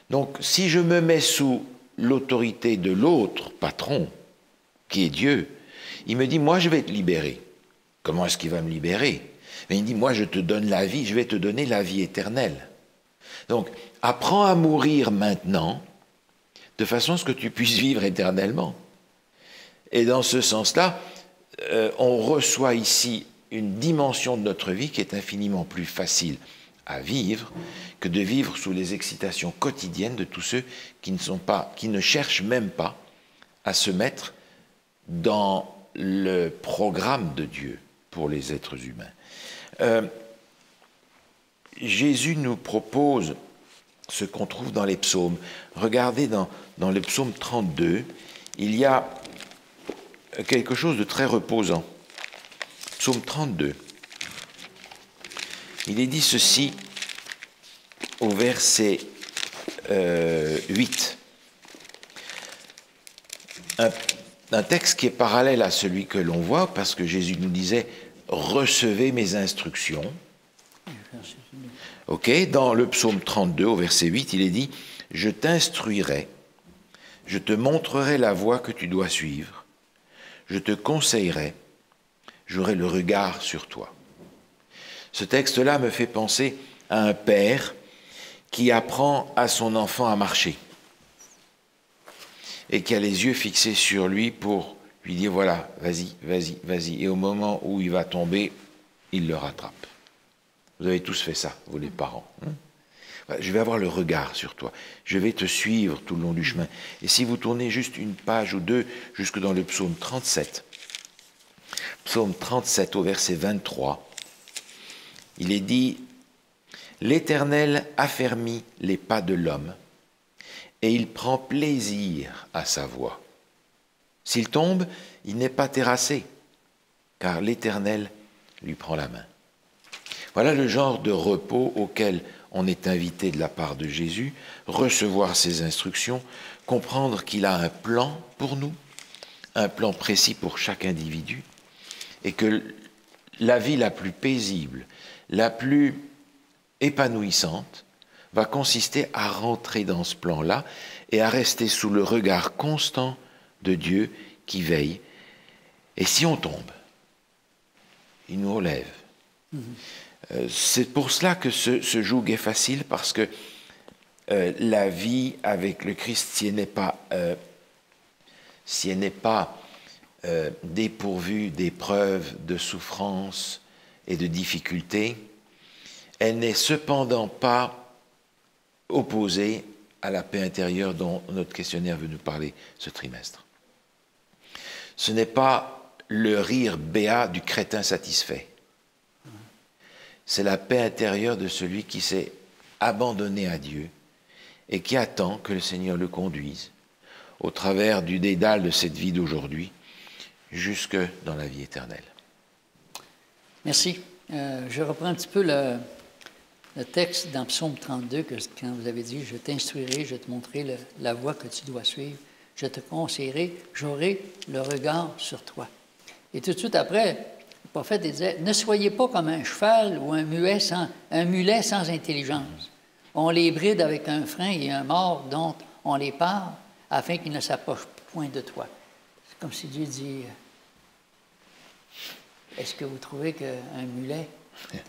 Donc, si je me mets sous l'autorité de l'autre patron, qui est Dieu, il me dit, moi, je vais te libérer. Comment est-ce qu'il va me libérer? Mais il dit, moi, je te donne la vie, je vais te donner la vie éternelle. Donc, apprends à mourir maintenant, de façon à ce que tu puisses vivre éternellement. Et dans ce sens-là, on reçoit ici une dimension de notre vie qui est infiniment plus facile à vivre que de vivre sous les excitations quotidiennes de tous ceux qui ne cherchent même pas à se mettre dans le programme de Dieu pour les êtres humains. Jésus nous propose ce qu'on trouve dans les psaumes. Regardez dans le psaume 32, il y a quelque chose de très reposant. Psaume 32. Il est dit ceci au verset 8. Un texte qui est parallèle à celui que l'on voit, parce que Jésus nous disait « Recevez mes instructions ». Okay, dans le psaume 32, au verset 8, il est dit « Je t'instruirai, je te montrerai la voie que tu dois suivre, je te conseillerai, j'aurai le regard sur toi. » Ce texte-là me fait penser à un père qui apprend à son enfant à marcher et qui a les yeux fixés sur lui pour lui dire « Voilà, vas-y, vas-y, vas-y. » Et au moment où il va tomber, il le rattrape. Vous avez tous fait ça, vous les parents. Je vais avoir le regard sur toi. Je vais te suivre tout le long du chemin. Et si vous tournez juste une page ou deux jusque dans le psaume 37, psaume 37 au verset 23, il est dit « L'Éternel affermit les pas de l'homme, et il prend plaisir à sa voie. S'il tombe, il n'est pas terrassé, car l'Éternel lui prend la main. » Voilà le genre de repos auquel on est invité de la part de Jésus, recevoir ses instructions, comprendre qu'il a un plan pour nous, un plan précis pour chaque individu, et que la vie la plus paisible, la plus épanouissante, va consister à rentrer dans ce plan-là et à rester sous le regard constant de Dieu qui veille. Et si on tombe, il nous relève. C'est pour cela que ce joug est facile, parce que la vie avec le Christ, si elle n'est pas dépourvue d'épreuves, de souffrances et de difficultés, elle n'est cependant pas opposée à la paix intérieure dont notre questionnaire veut nous parler ce trimestre. Ce n'est pas le rire béat du crétin satisfait. C'est la paix intérieure de celui qui s'est abandonné à Dieu et qui attend que le Seigneur le conduise au travers du dédale de cette vie d'aujourd'hui jusque dans la vie éternelle. Merci. Je reprends un petit peu le texte dans Psaume 32, que quand vous avez dit « Je t'instruirai, je te montrerai la voie que tu dois suivre, je te conseillerai, j'aurai le regard sur toi. » Et tout de suite après, le prophète disait « Ne soyez pas comme un cheval ou un mulet sans intelligence. On les bride avec un frein et un mors dont on les parle, afin qu'ils ne s'approchent point de toi. » C'est comme si Dieu dit « Est-ce que vous trouvez qu'un mulet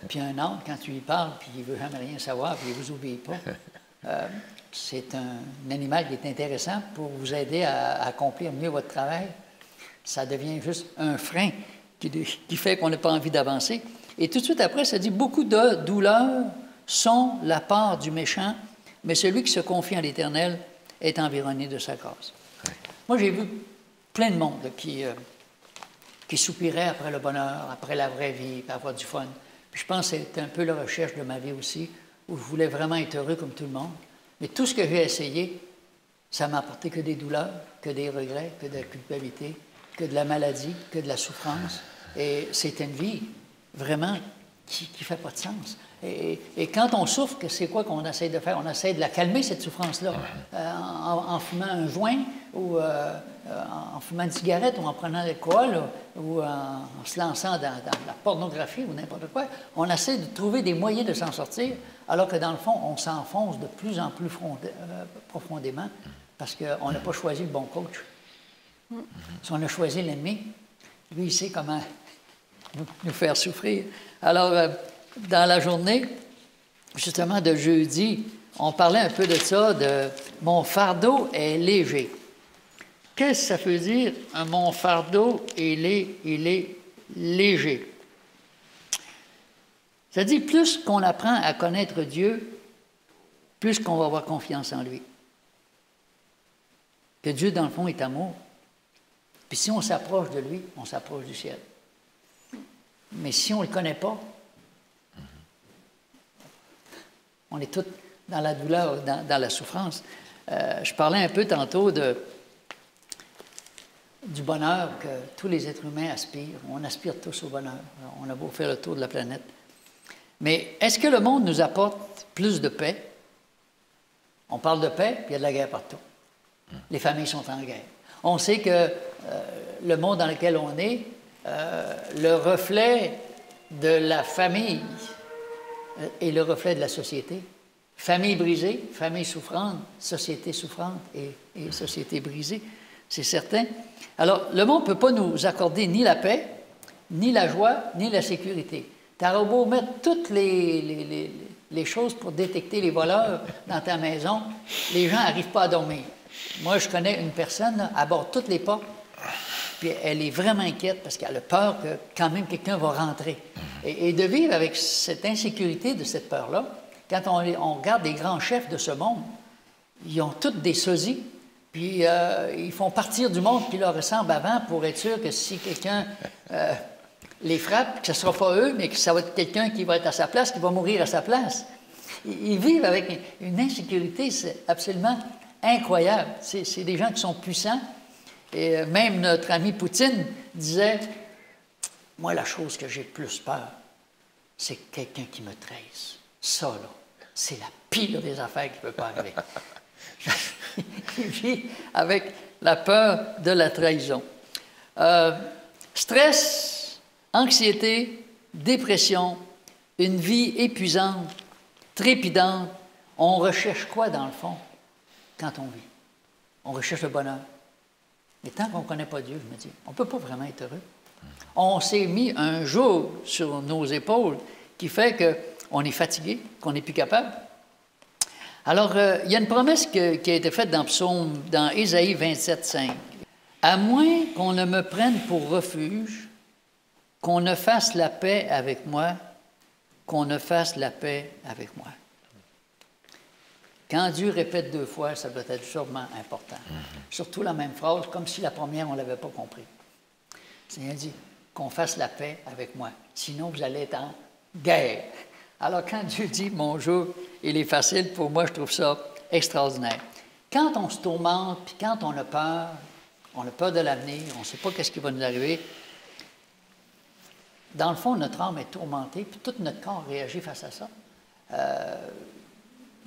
puis un âne, quand tu lui parles, puis il ne veut jamais rien savoir, puis il ne vous obéit pas, c'est un animal qui est intéressant pour vous aider à accomplir mieux votre travail. Ça devient juste un frein qui fait qu'on n'a pas envie d'avancer. Et tout de suite après, ça dit « Beaucoup de douleurs sont la part du méchant, mais celui qui se confie en l'Éternel est environné de sa grâce. » Moi, j'ai vu plein de monde là, qui soupirait après le bonheur, après la vraie vie, puis avoir du fun. Puis je pense que c'est un peu la recherche de ma vie aussi, où je voulais vraiment être heureux comme tout le monde. Mais tout ce que j'ai essayé, ça m'a apporté que des douleurs, que des regrets, que de la culpabilité, que de la maladie, que de la souffrance. Et c'est une vie vraiment qui ne fait pas de sens. Et quand on souffre, c'est quoi qu'on essaie de faire? On essaie de la calmer, cette souffrance-là, en fumant un joint, ou en fumant une cigarette, ou en prenant de l'alcool, ou en se lançant dans la pornographie, ou n'importe quoi. On essaie de trouver des moyens de s'en sortir, alors que dans le fond, on s'enfonce de plus en plus profondément, parce qu'on n'a pas choisi le bon coach. Si on a choisi l'ennemi, lui, il sait comment nous faire souffrir. Alors, dans la journée, justement, de jeudi, on parlait un peu de ça, de « mon fardeau est léger ». Qu'est-ce que ça veut dire, « mon fardeau, il est léger ». Ça dit, plus qu'on apprend à connaître Dieu, plus qu'on va avoir confiance en lui. Que Dieu, dans le fond, est amour. Puis si on s'approche de lui, on s'approche du ciel. Mais si on ne le connaît pas, on est tous dans la douleur, dans la souffrance. Je parlais un peu tantôt du bonheur que tous les êtres humains aspirent. On aspire tous au bonheur. On a beau faire le tour de la planète. Mais est-ce que le monde nous apporte plus de paix? On parle de paix, puis il y a de la guerre partout. Les familles sont en guerre. On sait que le monde dans lequel on est, le reflet de la famille est le reflet de la société. Famille brisée, famille souffrante, société souffrante et société brisée, c'est certain. Alors, le monde ne peut pas nous accorder ni la paix, ni la joie, ni la sécurité. Tu auras beau mettre toutes les choses pour détecter les voleurs dans ta maison, les gens n'arrivent pas à dormir. Moi, je connais une personne, là, elle barre toutes les portes, puis elle est vraiment inquiète parce qu'elle a peur que quand même quelqu'un va rentrer. Et de vivre avec cette insécurité de cette peur-là, quand on regarde les grands chefs de ce monde, ils ont tous des sosies, puis ils font partir du monde qui leur ressemble avant pour être sûr que si quelqu'un les frappe, que ce ne sera pas eux, mais que ça va être quelqu'un qui va être à sa place, qui va mourir à sa place. Ils vivent avec une insécurité, c'est absolument incroyable. C'est des gens qui sont puissants. Et même notre ami Poutine disait, moi, la chose que j'ai le plus peur, c'est quelqu'un qui me trahisse. Ça, là, c'est la pire des affaires qui ne peut pas arriver. Il vit avec la peur de la trahison. Stress, anxiété, dépression, une vie épuisante, trépidante. On recherche quoi, dans le fond, quand on vit? On recherche le bonheur. Mais tant qu'on ne connaît pas Dieu, je me dis, on ne peut pas vraiment être heureux. On s'est mis un joug sur nos épaules qui fait qu'on est fatigué, qu'on n'est plus capable. Alors, il y a une promesse qui a été faite dans Ésaïe 27, 5. « À moins qu'on ne me prenne pour refuge, qu'on ne fasse la paix avec moi, qu'on ne fasse la paix avec moi. » Quand Dieu répète 2 fois, ça doit être sûrement important. Surtout la même phrase, comme si la première, on ne l'avait pas compris. Le Seigneur dit qu'on fasse la paix avec moi, sinon vous allez être en guerre. Alors quand Dieu dit « mon jour, il est facile », pour moi, je trouve ça extraordinaire. Quand on se tourmente, puis quand on a peur de l'avenir, on ne sait pas qu'est-ce qui va nous arriver, dans le fond, notre âme est tourmentée, puis tout notre corps réagit face à ça.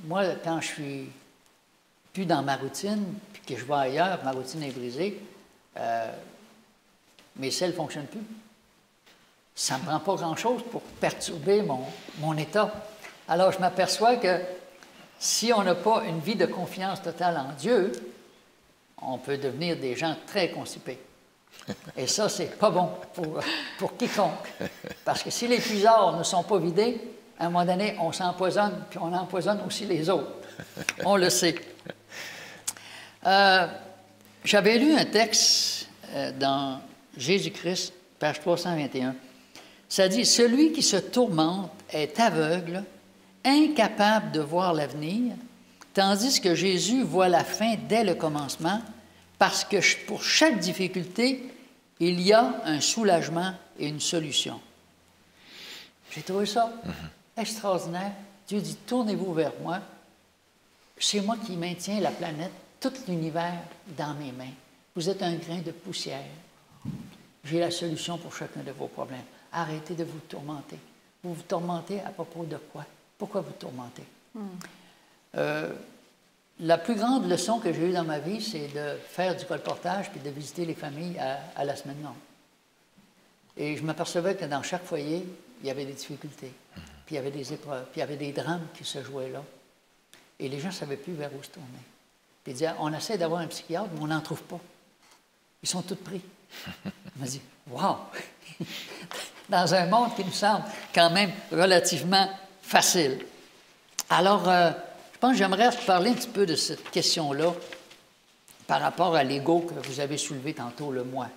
Moi, quand je suis plus dans ma routine, puis que je vais ailleurs, ma routine est brisée, mes selles ne fonctionnent plus. Ça ne me prend pas grand-chose pour perturber mon état. Alors, je m'aperçois que si on n'a pas une vie de confiance totale en Dieu, on peut devenir des gens très constipés. Et ça, c'est pas bon pour quiconque. Parce que si les puisards ne sont pas vidés, à un moment donné, on s'empoisonne, puis on empoisonne aussi les autres. On le sait. J'avais lu un texte dans Jésus-Christ, page 321. Ça dit « Celui qui se tourmente est aveugle, incapable de voir l'avenir, tandis que Jésus voit la fin dès le commencement, parce que pour chaque difficulté, il y a un soulagement et une solution. » J'ai trouvé ça extraordinaire. Dieu dit, tournez-vous vers moi. C'est moi qui maintiens la planète, tout l'univers dans mes mains. Vous êtes un grain de poussière. J'ai la solution pour chacun de vos problèmes. Arrêtez de vous tourmenter. Vous vous tourmentez à propos de quoi? Pourquoi vous tourmentez? La plus grande leçon que j'ai eue dans ma vie, c'est de faire du colportage puis de visiter les familles à la semaine longue. Et je m'apercevais que dans chaque foyer, il y avait des difficultés, puis il y avait des épreuves, puis il y avait des drames qui se jouaient là. Et les gens ne savaient plus vers où se tourner. Puis ils disaient, on essaie d'avoir un psychiatre, mais on n'en trouve pas. Ils sont tous pris. Je me dis, wow! Dans un monde qui nous semble quand même relativement facile. Alors, je pense que j'aimerais parler un petit peu de cette question-là par rapport à l'ego que vous avez soulevé tantôt, le moi.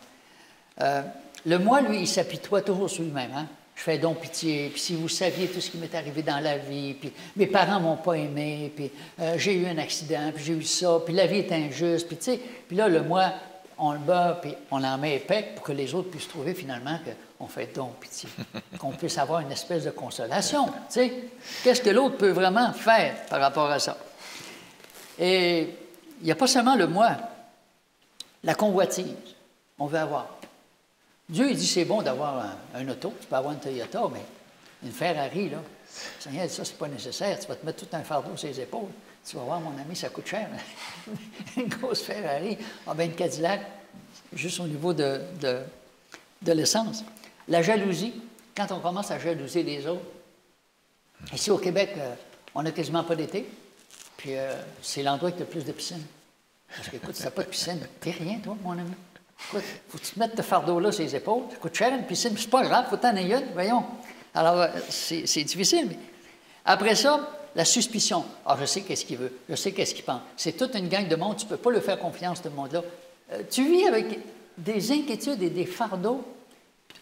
Le moi, lui, il s'apitoie toujours sur lui-même. Hein? Je fais donc pitié, puis si vous saviez tout ce qui m'est arrivé dans la vie, puis mes parents ne m'ont pas aimé, puis j'ai eu un accident, puis j'ai eu ça, puis la vie est injuste, puis tu sais, puis là, le moi, on le bat, puis on en met épais pour que les autres puissent trouver finalement qu'on fait donc pitié, qu'on puisse avoir une espèce de consolation, tu sais. Qu'est-ce que l'autre peut vraiment faire par rapport à ça? Et il n'y a pas seulement le moi, la convoitise, on veut avoir. Dieu, il dit, c'est bon d'avoir un auto, tu peux avoir une Toyota, mais une Ferrari, là, Seigneur, ça, c'est pas nécessaire, tu vas te mettre tout un fardeau sur les épaules. Tu vas voir, mon ami, ça coûte cher. Une grosse Ferrari, une Cadillac, juste au niveau de l'essence. La jalousie, quand on commence à jalouser les autres. Ici, au Québec, on n'a quasiment pas d'été, puis c'est l'endroit qui a le plus de piscines. Parce que, écoute, si tu n'as pas de piscine, t'es rien, toi, mon ami. Écoute, faut que tu te mettes ce fardeau-là sur les épaules. Ça coûte cher, une piscine, c'est pas grave, faut t'en ayer une, voyons. Alors, c'est difficile, mais après ça, la suspicion. Ah, je sais qu'est-ce qu'il veut, je sais qu'est-ce qu'il pense. C'est toute une gang de monde, tu ne peux pas lui faire confiance, ce monde-là. Tu vis avec des inquiétudes et des fardeaux,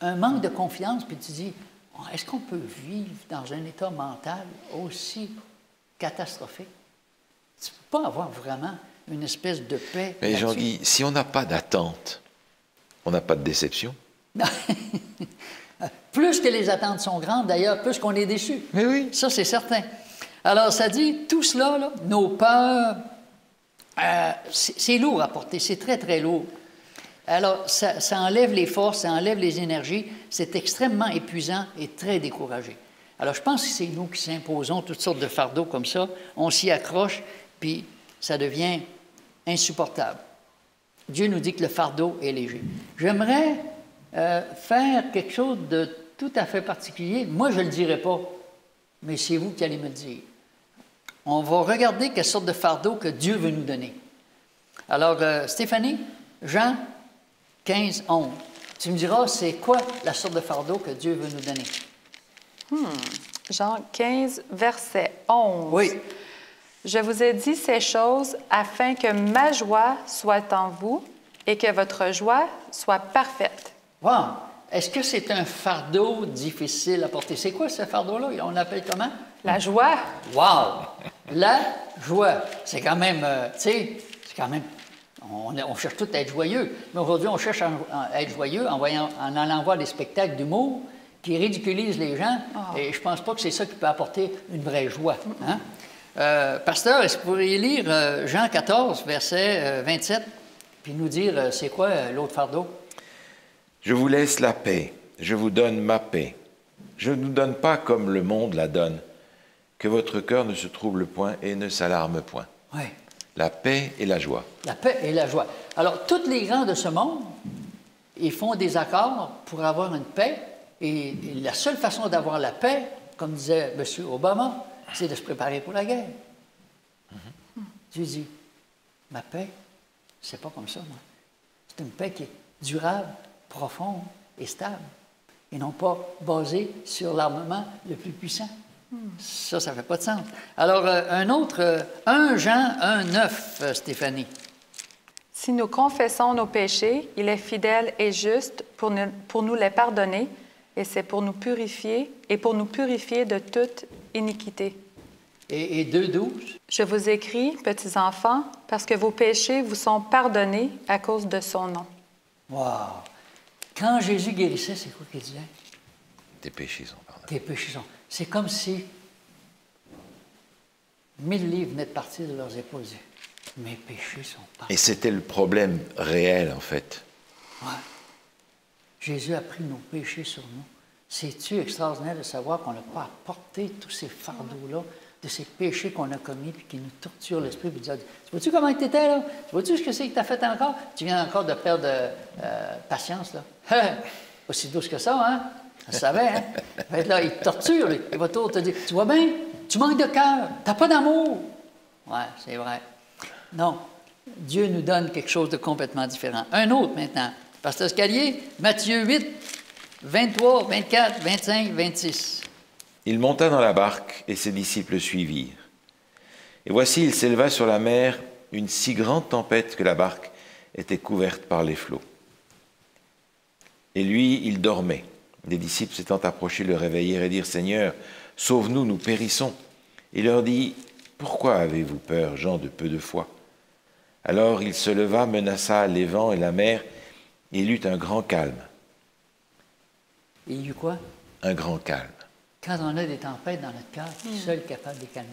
un manque de confiance, puis tu dis, oh, est-ce qu'on peut vivre dans un état mental aussi catastrophique? Tu ne peux pas avoir vraiment une espèce de paix. Mais Jean-Guy, si on n'a pas d'attente, on n'a pas de déception. Plus que les attentes sont grandes, d'ailleurs, plus qu'on est déçu. Mais oui. Ça, c'est certain. Alors, ça dit, tout cela, là, nos peurs, c'est lourd à porter, c'est très, très lourd. Alors, ça enlève les forces, ça enlève les énergies, c'est extrêmement épuisant et très découragé. Alors, je pense que c'est nous qui s'imposons toutes sortes de fardeaux comme ça, on s'y accroche, puis ça devient insupportable. Dieu nous dit que le fardeau est léger. J'aimerais faire quelque chose de tout à fait particulier. Moi, je ne le dirai pas, mais c'est vous qui allez me le dire. On va regarder quelle sorte de fardeau que Dieu veut nous donner. Alors, Stéphanie, Jean 15, 11. Tu me diras, c'est quoi la sorte de fardeau que Dieu veut nous donner? Jean 15, verset 11. Oui. Je vous ai dit ces choses afin que ma joie soit en vous et que votre joie soit parfaite. Wow! Est-ce que c'est un fardeau difficile à porter? C'est quoi ce fardeau-là? On l'appelle comment? La joie. Wow! La joie. C'est quand même, tu sais, c'est quand même, on cherche tout à être joyeux. Mais aujourd'hui, on cherche à être joyeux en allant voir des spectacles d'humour qui ridiculisent les gens. Oh. Et je ne pense pas que c'est ça qui peut apporter une vraie joie. Hein? Pasteur, est-ce que vous pourriez lire Jean 14, verset 27, puis nous dire c'est quoi l'autre fardeau? Je vous laisse la paix, je vous donne ma paix. Je ne vous donne pas comme le monde la donne, que votre cœur ne se trouble point et ne s'alarme point. Oui. La paix et la joie. La paix et la joie. Alors, tous les grands de ce monde, ils font des accords pour avoir une paix, et la seule façon d'avoir la paix, comme disait M. Obama, c'est de se préparer pour la guerre. Dieu dit, ma paix, c'est pas comme ça, moi. C'est une paix qui est durable, profonde et stable, et non pas basée sur l'armement le plus puissant. Ça ne fait pas de sens. Alors, un autre, 1 Jean 1, 9, Stéphanie. Si nous confessons nos péchés, il est fidèle et juste pour nous les pardonner, et c'est pour nous purifier, de toute iniquité. Et 2, 12. Je vous écris, petits enfants, parce que vos péchés vous sont pardonnés à cause de son nom. Wow! Quand Jésus guérissait, c'est quoi qu'il disait? Tes péchés sont pardonnés. Tes péchés sont... C'est comme si 1000 livres venaient de partir de leurs épaules. Mes péchés sont pardonnés. Et c'était le problème réel, en fait. Ouais. Jésus a pris nos péchés sur nous. C'est-tu extraordinaire de savoir qu'on n'a pas à porter tous ces fardeaux-là, de ces péchés qu'on a commis puis qui nous torturent l'esprit. Puis tu vois-tu comment tu étais, là? Tu vois-tu ce que c'est que tu as fait encore? Tu viens encore de perdre patience, là. Aussi douce que ça, hein? Je savais, hein? Fait que là, il te torture, lui. Il va toujours te dire, tu vois bien? Tu manques de cœur. Tu n'as pas d'amour. Ouais, c'est vrai. Non. Dieu nous donne quelque chose de complètement différent. Un autre, maintenant. Pasteur Scalier, Matthieu 8, 23, 24, 25, 26. Il monta dans la barque, et ses disciples suivirent. Et voici, il s'éleva sur la mer une si grande tempête que la barque était couverte par les flots. Et lui, il dormait. Les disciples s'étant approchés le réveillèrent et dirent « Seigneur, sauve-nous, nous périssons. » Il leur dit « Pourquoi avez-vous peur, gens de peu de foi ?» Alors il se leva, menaça les vents et la mer, et il eut un grand calme. Il y eut quoi? Un grand calme. Quand on a des tempêtes dans notre cœur, qui est seul capable de les calmer?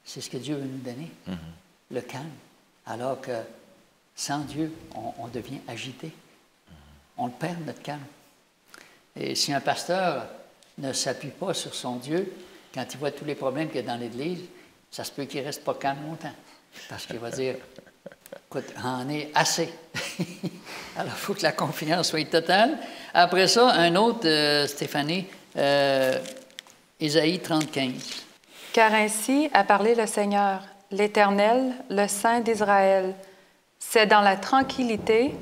C'est ce que Dieu veut nous donner, le calme. Alors que sans Dieu, on devient agité. On le perd, notre calme. Et si un pasteur ne s'appuie pas sur son Dieu, quand il voit tous les problèmes qu'il y a dans l'Église, ça se peut qu'il ne reste pas calme longtemps. Parce qu'il va dire, écoute, en est assez. Alors, il faut que la confiance soit totale. Après ça, un autre, Stéphanie, Ésaïe 30, 15. Car ainsi a parlé le Seigneur, l'Éternel, le Saint d'Israël. C'est dans la tranquillité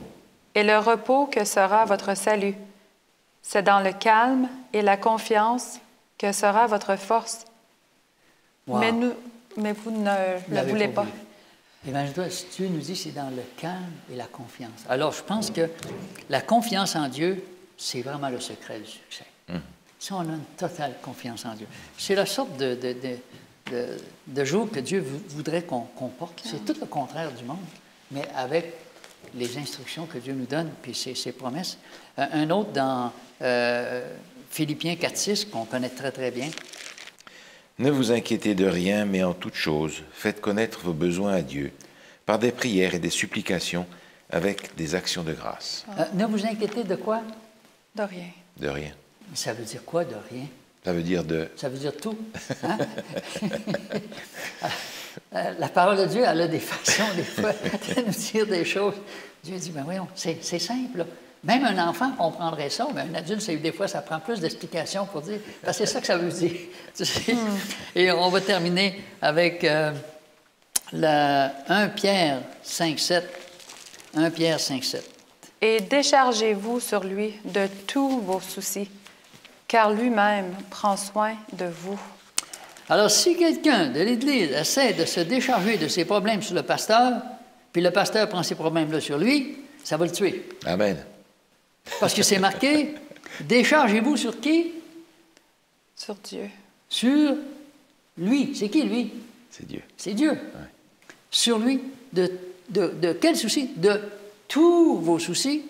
et le repos que sera votre salut. C'est dans le calme et la confiance que sera votre force. Wow. Mais vous ne le voulez pas. Imagine-toi, si Dieu nous dit c'est dans le calme et la confiance. Alors, je pense que la confiance en Dieu, c'est vraiment le secret du succès. Si on a une totale confiance en Dieu. C'est la sorte de jour que Dieu voudrait qu'on porte. C'est tout le contraire du monde, mais avec les instructions que Dieu nous donne, puis ses promesses. Un autre dans Philippiens 4,6, qu'on connaît très, très bien. Ne vous inquiétez de rien, mais en toute chose, faites connaître vos besoins à Dieu, par des prières et des supplications, avec des actions de grâce. Ne vous inquiétez de quoi? De rien. De rien. Ça veut dire quoi, de rien? Ça veut dire de... Ça veut dire tout. Hein? La parole de Dieu, elle a des façons, des fois, de nous dire des choses. Dieu dit, ben voyons, c'est simple. Là. Même un enfant comprendrait ça, mais un adulte, des fois, ça prend plus d'explications pour dire, parce que c'est ça que ça veut dire. Tu sais? Et on va terminer avec 1 Pierre 5,7. 1 Pierre 5,7. Et déchargez-vous sur lui de tous vos soucis, car lui-même prend soin de vous. Alors, si quelqu'un de l'Église essaie de se décharger de ses problèmes sur le pasteur, puis le pasteur prend ces problèmes-là sur lui, ça va le tuer. Amen. Parce que c'est marqué, déchargez-vous sur qui? Sur Dieu. Sur lui. C'est qui, lui? C'est Dieu. C'est Dieu. Ouais. Sur lui. De quels soucis? De tous vos soucis.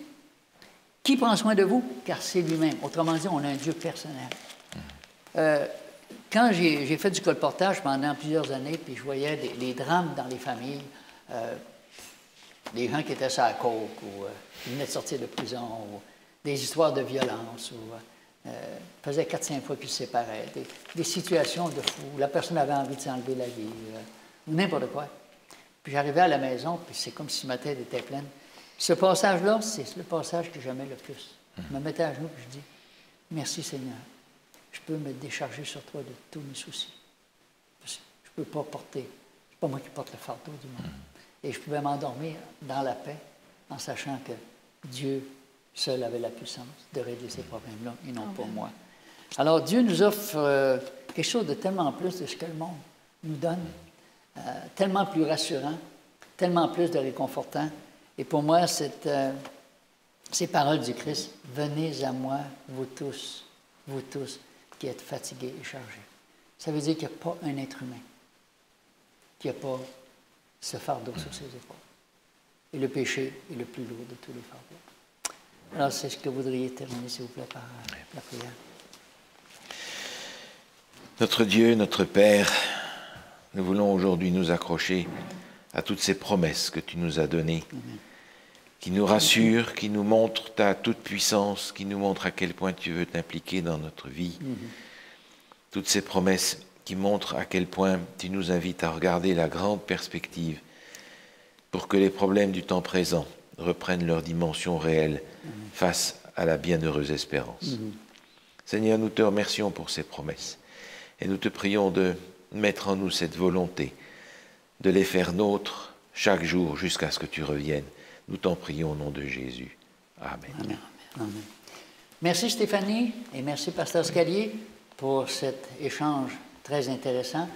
Qui prend soin de vous? Car c'est lui-même. Autrement dit, on a un Dieu personnel. Quand j'ai fait du colportage pendant plusieurs années, puis je voyais les drames dans les familles, des gens qui étaient sur la coke, ou qui venaient de sortir de prison, ou des histoires de violence, ou faisait 4-5 fois qu'ils se séparaient, des situations de fou, la personne avait envie de s'enlever la vie, ou n'importe quoi. Puis j'arrivais à la maison, puis c'est comme si ma tête était pleine. Ce passage-là, c'est le passage que j'aimais le plus. Je me mettais à genoux, puis je dis, merci Seigneur, je peux me décharger sur toi de tous mes soucis. Je ne peux pas porter, c'est pas moi qui porte le fardeau du monde. Et je pouvais m'endormir dans la paix en sachant que Dieu seul avait la puissance de régler ces problèmes-là et non pas moi. Alors Dieu nous offre quelque chose de tellement plus de ce que le monde nous donne, tellement plus rassurant, tellement plus de réconfortant. Et pour moi, ces paroles du Christ, « Venez à moi, vous tous qui êtes fatigués et chargés ». Ça veut dire qu'il n'y a pas un être humain qui n'a pas ce fardeau sur ses épaules. Et le péché est le plus lourd de tous les fardeaux. Alors, c'est ce que vous voudriez terminer, s'il vous plaît, par la prière. Notre Dieu, notre Père, nous voulons aujourd'hui nous accrocher à toutes ces promesses que tu nous as données, qui nous rassurent, qui nous montrent ta toute-puissance, qui nous montrent à quel point tu veux t'impliquer dans notre vie. Toutes ces promesses qui montrent à quel point tu nous invites à regarder la grande perspective pour que les problèmes du temps présent reprennent leur dimension réelle face à la bienheureuse espérance. Seigneur, nous te remercions pour ces promesses et nous te prions de mettre en nous cette volonté de les faire nôtres chaque jour jusqu'à ce que tu reviennes. Nous t'en prions au nom de Jésus. Amen. Amen. Amen. Merci Stéphanie et merci Pasteur Scalier pour cet échange très intéressant.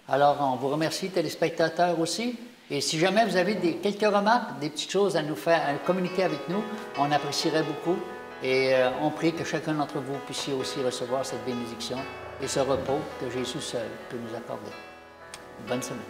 Alors, on vous remercie, téléspectateurs aussi. Et si jamais vous avez quelques remarques, des petites choses à nous faire, à communiquer avec nous, on apprécierait beaucoup. Et on prie que chacun d'entre vous puissiez aussi recevoir cette bénédiction et ce repos que Jésus seul peut nous accorder. Bonne semaine.